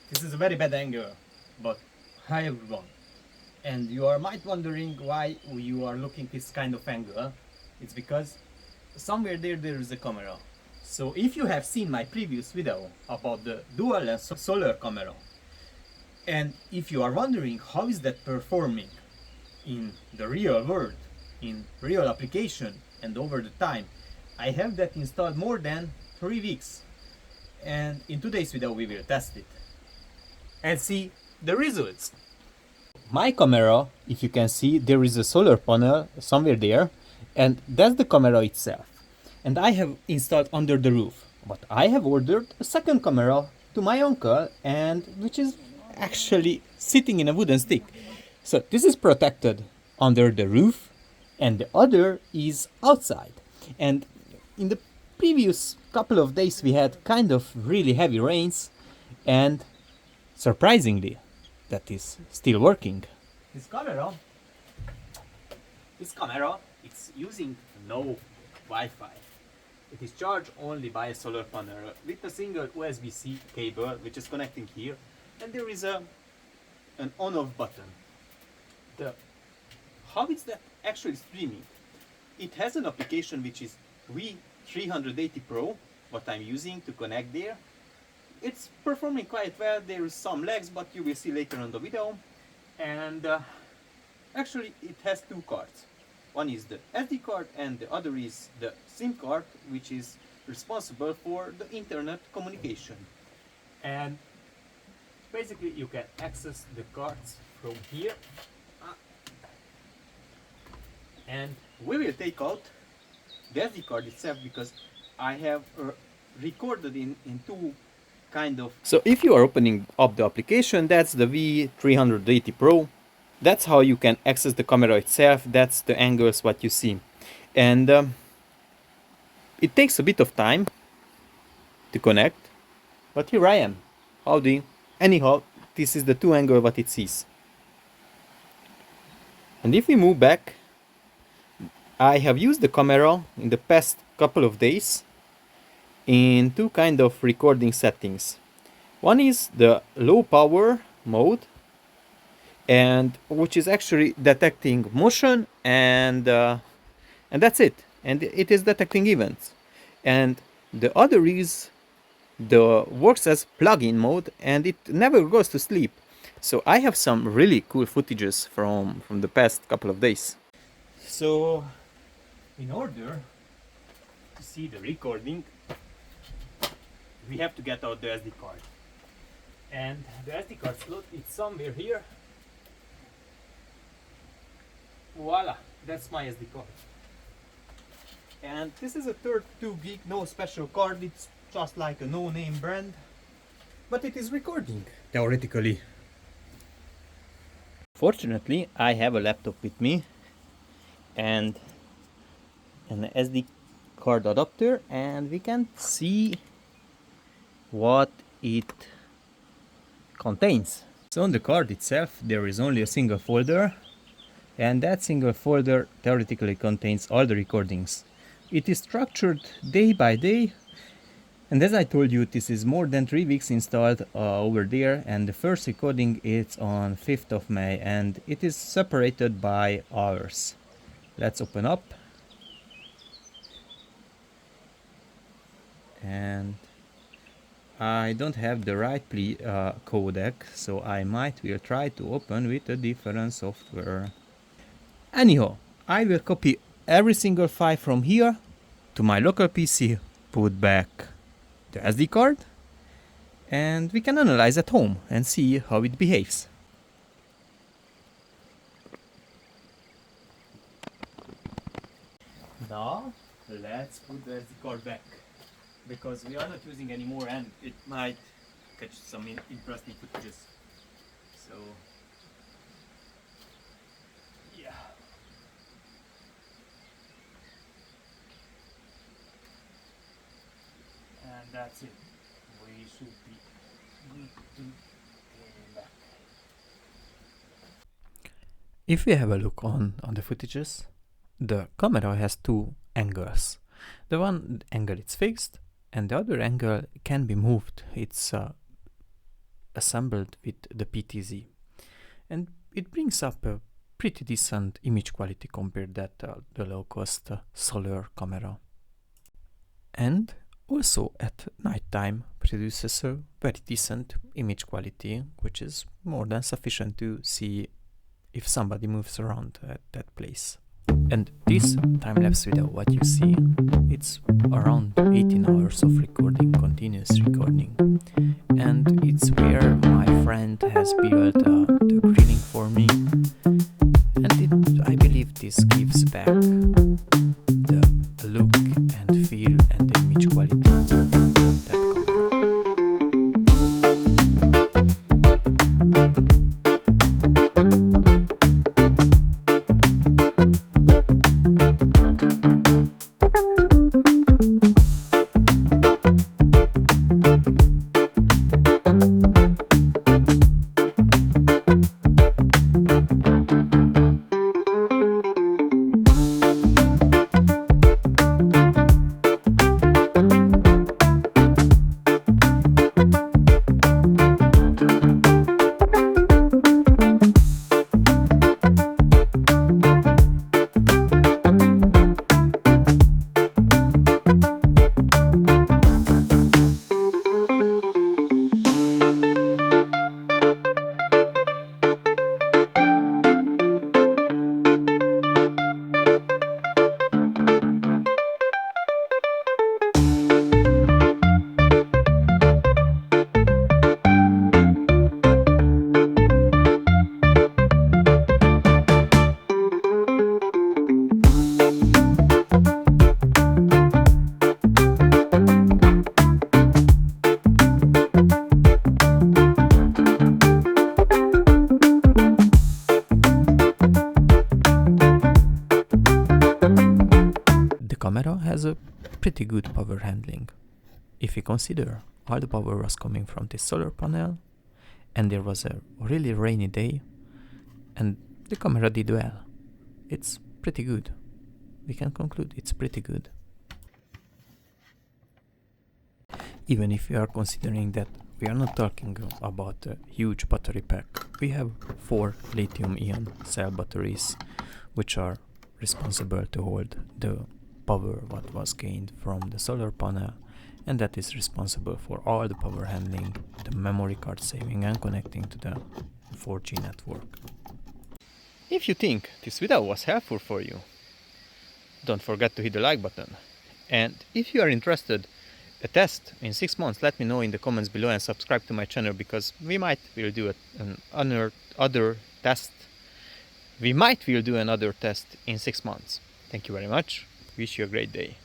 This is a very bad angle, but hi everyone. And you are might wondering why you are looking this kind of angle. It's because somewhere there is a camera. So if you have seen my previous video about the dual lens solar camera, and if you are wondering how is that performing in the real world, in real application and over the time, I have that installed more than 3 weeks. And in today's video we will test it and see the results. My camera, if you can see, there is a solar panel somewhere there, and that's the camera itself. And I have installed under the roof. But I have ordered a second camera to my uncle, and which is actually sitting in a wooden stick. So this is protected under the roof, and the other is outside. And in the previous couple of days we had kind of really heavy rains, and surprisingly, that is still working. This camera, it's using no Wi-Fi. It is charged only by a solar panel with a single USB-C cable which is connecting here, and there is an on-off button. How is that actually streaming? It has an application which is V380 Pro, what I'm using to connect there. It's performing quite well. There is some lags, but you will see later on the video. And actually it has two cards. One is the SD card and the other is the SIM card, which is responsible for the internet communication. And basically you can access the cards from here. And we will take out the SD card itself because I have recorded in two kind of. So if you are opening up the application, that's the V380 Pro. That's how you can access the camera itself. That's the angles what you see. And it takes a bit of time to connect, but here I am. Anyhow, this is the two angle what it sees. And if we move back, I have used the camera in the past couple of days in two kind of recording settings. One is the low power mode, and which is actually detecting motion, and that's it, and it is detecting events. And the other is the works as plug-in mode, and it never goes to sleep. So I have some really cool footages from the past couple of days. So in order to see the recording, we have to get out the SD card. And the SD card slot is somewhere here. Voila, that's my SD card. And this is a 32 gig, no special card, it's just like a no-name brand. But it is recording, theoretically. Fortunately, I have a laptop with me and an SD card adapter, and we can see what it contains. So on the card itself there is only a single folder, and that single folder theoretically contains all the recordings. It is structured day by day, and as I told you, this is more than 3 weeks installed over there, and the first recording is on 5th of May, and it is separated by hours. Let's open up. And I don't have the right codec, so I will try to open with a different software. Anyhow, I will copy every single file from here to my local PC, put back the SD card, and we can analyze at home and see how it behaves. Now, let's put the SD card back, because we are not using anymore and it might catch some interesting footages. So yeah. And that's it. We should be good to go back. If we have a look on the footages, the camera has two angles. The one angle is fixed, and the other angle can be moved. It's assembled with the PTZ, and it brings up a pretty decent image quality compared to the low-cost solar camera. And also at nighttime produces a very decent image quality, which is more than sufficient to see if somebody moves around at that place. And this time-lapse video, what you see, it's around 18 hours of recording, continuous recording. And it's where my friend has built the grilling for me. And I believe this gives back the look and feel and the image quality of that camera. Camera has a pretty good power handling. If you consider all the power was coming from this solar panel and there was a really rainy day and the camera did well, it's pretty good. We can conclude it's pretty good. Even if you are considering that we are not talking about a huge battery pack, we have 4 lithium-ion cell batteries which are responsible to hold the power what was gained from the solar panel, and that is responsible for all the power handling, the memory card saving and connecting to the 4G network. If you think this video was helpful for you, don't forget to hit the like button. And if you are interested a test in 6 months, let me know in the comments below and subscribe to my channel, because will do another test. We might will do another test in 6 months. Thank you very much. Wish you a great day.